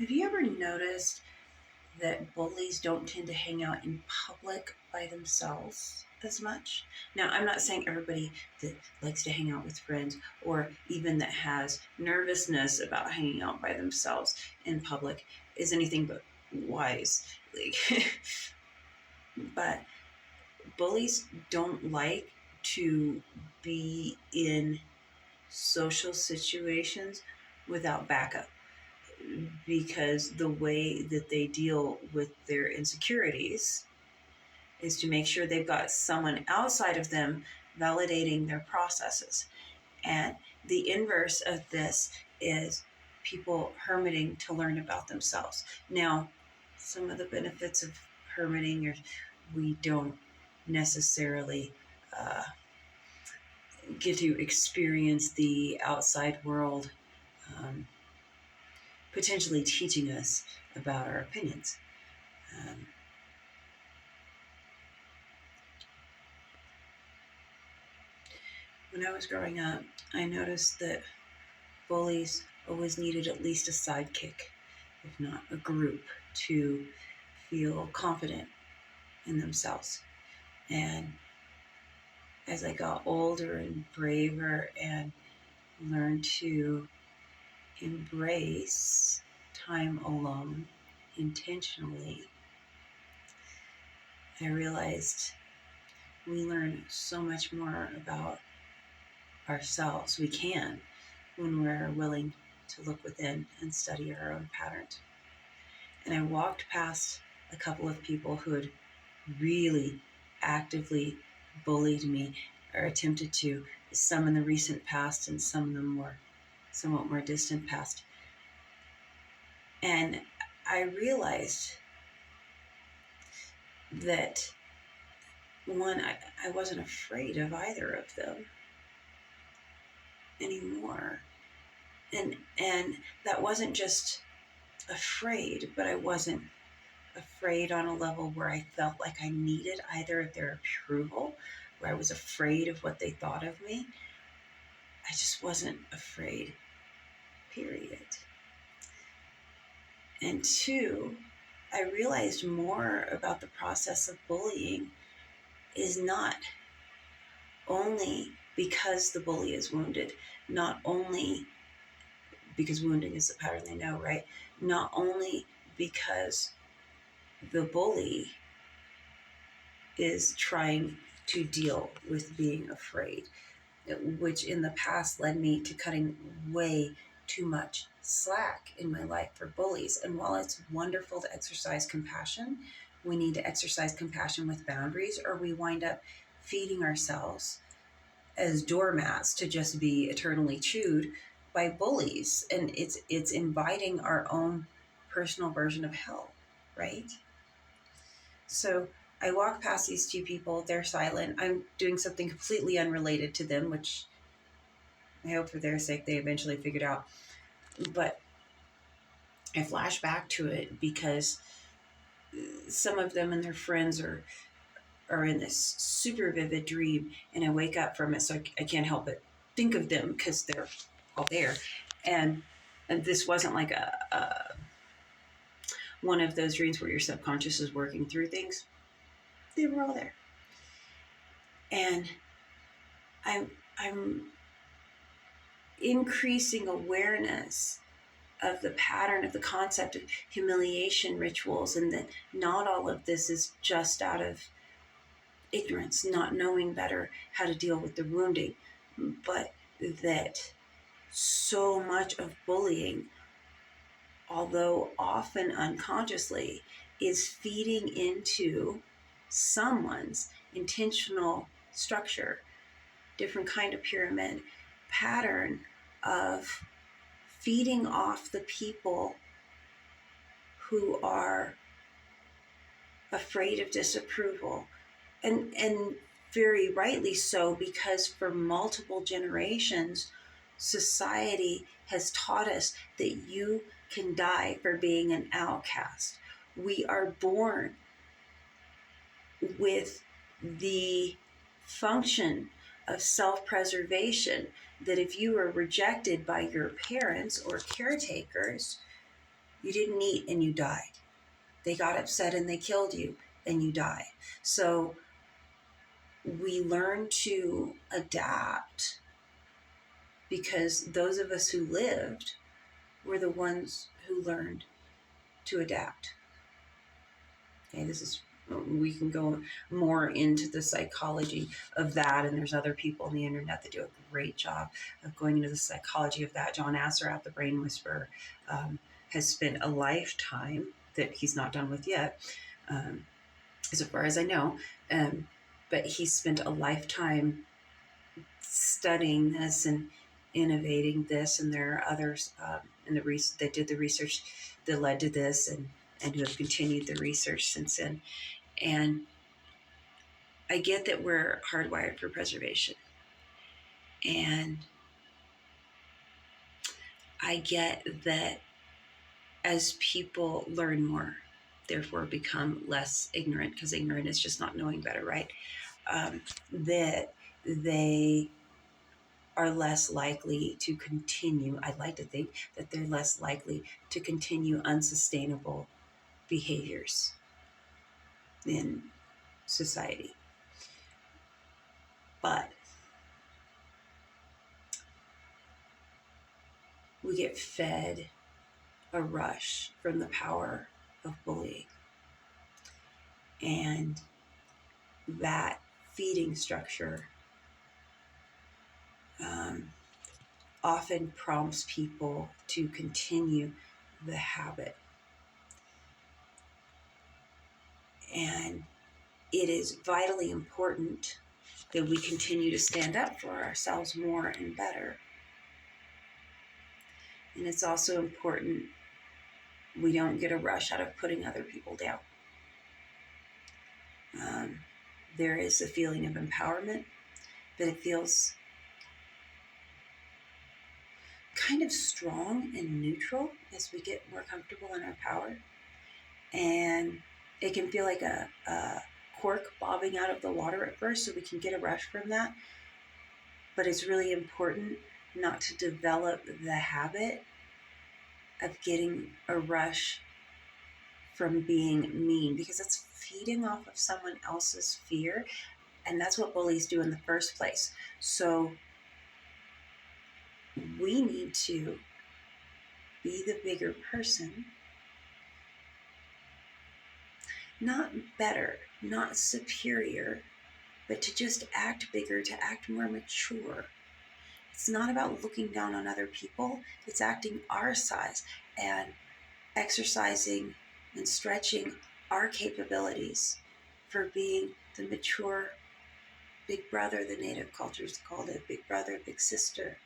Have you ever noticed that bullies don't tend to hang out in public by themselves as much? Now, I'm not saying everybody that likes to hang out with friends or even that has nervousness about hanging out by themselves in public is anything but wise. Like, but bullies don't like to be in social situations without backup, because the way that they deal with their insecurities is to make sure they've got someone outside of them validating their processes. And the inverse of this is people hermiting to learn about themselves. Now, some of the benefits of hermiting are we don't necessarily get to experience the outside world, um, potentially teaching us about our opinions. Um, when I was growing up, I noticed that bullies always needed at least a sidekick, if not a group, to feel confident in themselves. And as I got older and braver and learned to embrace time alone intentionally, I realized we learn so much more about ourselves. We can, when we're willing to look within and study our own patterns. And I walked past a couple of people who had really actively bullied me or attempted to, some in the recent past and some in the somewhat more distant past. And I realized that, one, I wasn't afraid of either of them anymore. And that wasn't just afraid, but I wasn't afraid on a level where I felt like I needed either of their approval, where I was afraid of what they thought of me. I just wasn't afraid, period. And two, I realized more about the process of bullying is not only because the bully is wounded, not only because wounding is the pattern they know, right? Not only because the bully is trying to deal with being afraid, which in the past led me to cutting way too much slack in my life for bullies. And while it's wonderful to exercise compassion, we need to exercise compassion with boundaries, or we wind up feeding ourselves as doormats to just be eternally chewed by bullies. And it's inviting our own personal version of hell, right? So I walk past these two people, they're silent. I'm doing something completely unrelated to them, which I hope for their sake they eventually figured out. But I flash back to it because some of them and their friends are in this super vivid dream, and I wake up from it, so I can't help but think of them because they're all there. And this wasn't like a one of those dreams where your subconscious is working through things. They were all there. And I'm increasing awareness of the pattern of the concept of humiliation rituals, and that not all of this is just out of ignorance, not knowing better how to deal with the wounding, but that so much of bullying, although often unconsciously, is feeding into someone's intentional structure, different kind of pyramid pattern of feeding off the people who are afraid of disapproval. And very rightly so, because for multiple generations, society has taught us that you can die for being an outcast. We are born with the function of self-preservation, that if you are rejected by your parents or caretakers, You didn't eat and you died. They got upset and they killed you and you die. So we learn to adapt because those of us who lived were the ones who learned to adapt. Okay, we can go more into the psychology of that, and there's other people on the internet that do a great job of going into the psychology of that. John Assaraf, the brain whisperer, has spent a lifetime that he's not done with yet, as far as I know, but he spent a lifetime studying this and innovating this, and there are others in that did the research that led to this, and who have continued the research since then. And I get that we're hardwired for preservation, and I get that as people learn more, therefore become less ignorant, because ignorant is just not knowing better, right? That they are less likely to continue. I'd like to think that they're less likely to continue unsustainable behaviors in society. But we get fed a rush from the power of bullying. And that feeding structure often prompts people to continue the habit. And it is vitally important that we continue to stand up for ourselves more and better. And it's also important we don't get a rush out of putting other people down. There is a feeling of empowerment, but it feels kind of strong and neutral as we get more comfortable in our power. And it can feel like a cork bobbing out of the water at first, so we can get a rush from that. But it's really important not to develop the habit of getting a rush from being mean, because it's feeding off of someone else's fear, and that's what bullies do in the first place. So we need to be the bigger person, not better, not superior, but to just act bigger, to act more mature. It's not about looking down on other people. It's acting our size and exercising and stretching our capabilities for being the mature big brother. The native cultures called it big brother, big sister.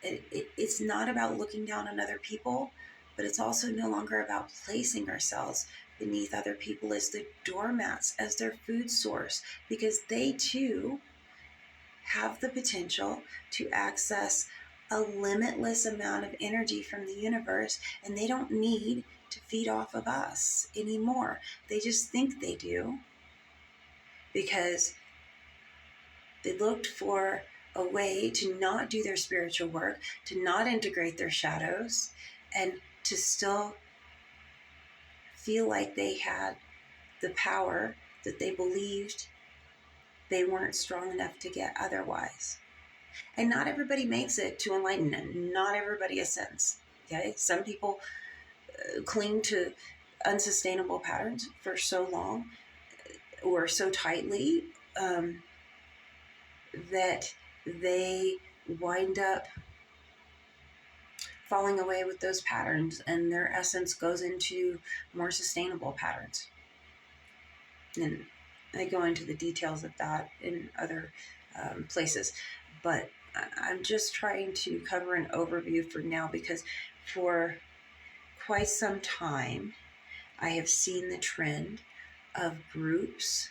It's not about looking down on other people, but it's also no longer about placing ourselves beneath other people as the doormats, as their food source, because they too have the potential to access a limitless amount of energy from the universe, and they don't need to feed off of us anymore. They just think they do because they looked for a way to not do their spiritual work, to not integrate their shadows, and to still feel like they had the power that they believed they weren't strong enough to get otherwise. And not everybody makes it to enlightenment. Not everybody ascends. Okay, some people cling to unsustainable patterns for so long or so tightly that they wind up falling away with those patterns, and their essence goes into more sustainable patterns. And I go into the details of that in other places, but I'm just trying to cover an overview for now, because for quite some time I have seen the trend of groups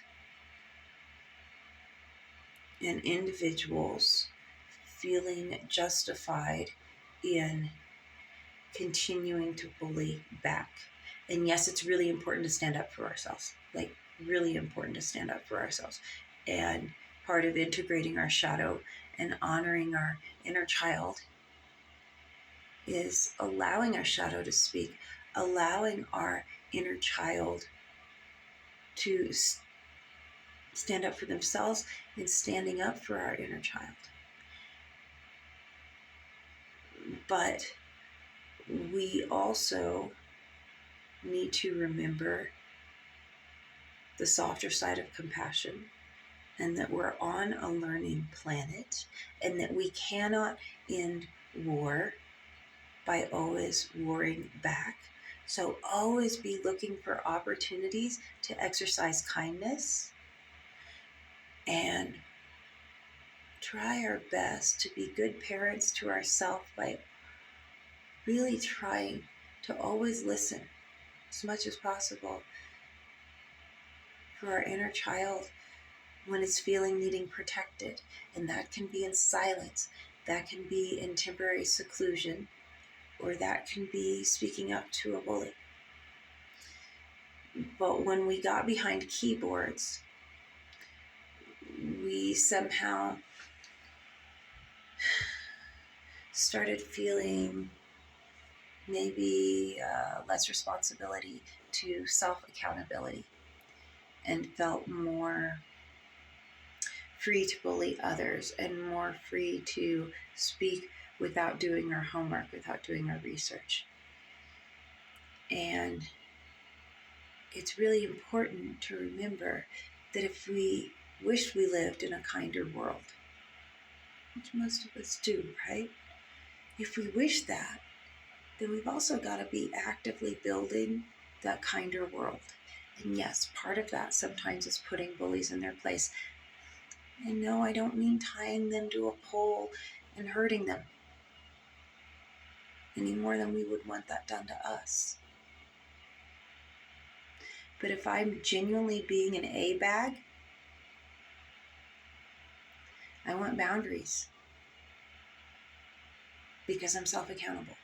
and individuals feeling justified in continuing to bully back. And yes, it's really important to stand up for ourselves, like really important to stand up for ourselves. And part of integrating our shadow and honoring our inner child is allowing our shadow to speak, allowing our inner child to stand up for themselves and standing up for our inner child. But we also need to remember the softer side of compassion, and that we're on a learning planet, and that we cannot end war by always warring back. So always be looking for opportunities to exercise kindness and try our best to be good parents to ourselves by really trying to always listen as much as possible for our inner child when it's feeling needing protected. And that can be in silence, that can be in temporary seclusion, or that can be speaking up to a bully. But when we got behind keyboards, we somehow started feeling maybe less responsibility to self-accountability, and felt more free to bully others and more free to speak without doing our homework, without doing our research. And it's really important to remember that if we wished we lived in a kinder world, which most of us do, right? If we wish that, then we've also got to be actively building that kinder world. And yes, part of that sometimes is putting bullies in their place. And no, I don't mean tying them to a pole and hurting them any more than we would want that done to us. But if I'm genuinely being an A-bag, I want boundaries because I'm self-accountable.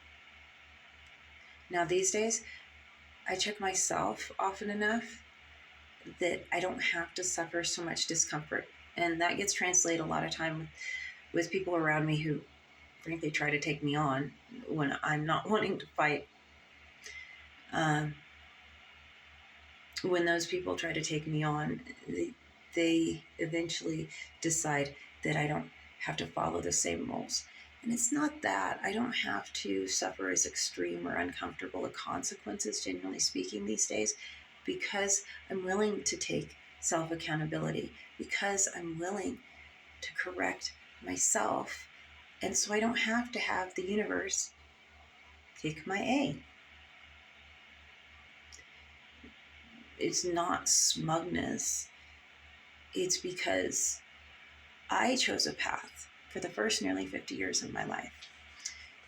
Now these days, I check myself often enough that I don't have to suffer so much discomfort. And that gets translated a lot of time with people around me who frankly try to take me on when I'm not wanting to fight. When those people try to take me on, they eventually decide that I don't have to follow the same rules. And it's not that. I don't have to suffer as extreme or uncomfortable the consequences, genuinely speaking, these days, because I'm willing to take self-accountability, because I'm willing to correct myself. And so I don't have to have the universe kick my A. It's not smugness. It's because I chose a path for the first nearly 50 years of my life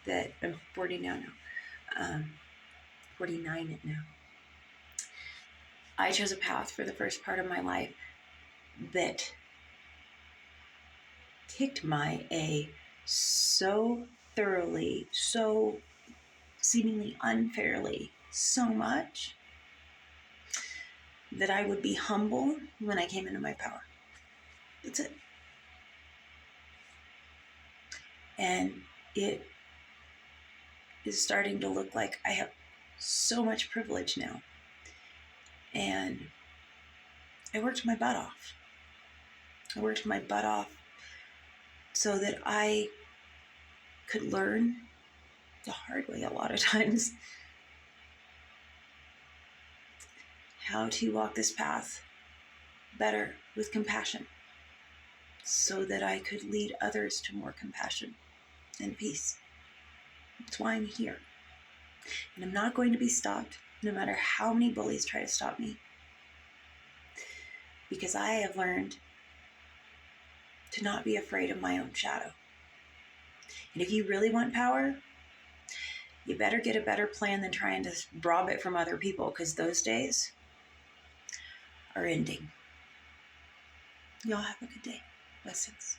that I'm 40 now, 49 now. I chose a path for the first part of my life that kicked my A so thoroughly, so seemingly unfairly, so much that I would be humble when I came into my power. That's it. And it is starting to look like I have so much privilege now. And I worked my butt off. I worked my butt off so that I could learn the hard way a lot of times how to walk this path better with compassion, so that I could lead others to more compassion and peace. That's why I'm here. And I'm not going to be stopped, no matter how many bullies try to stop me. Because I have learned to not be afraid of my own shadow. And if you really want power, you better get a better plan than trying to rob it from other people, because those days are ending. Y'all have a good day. Blessings.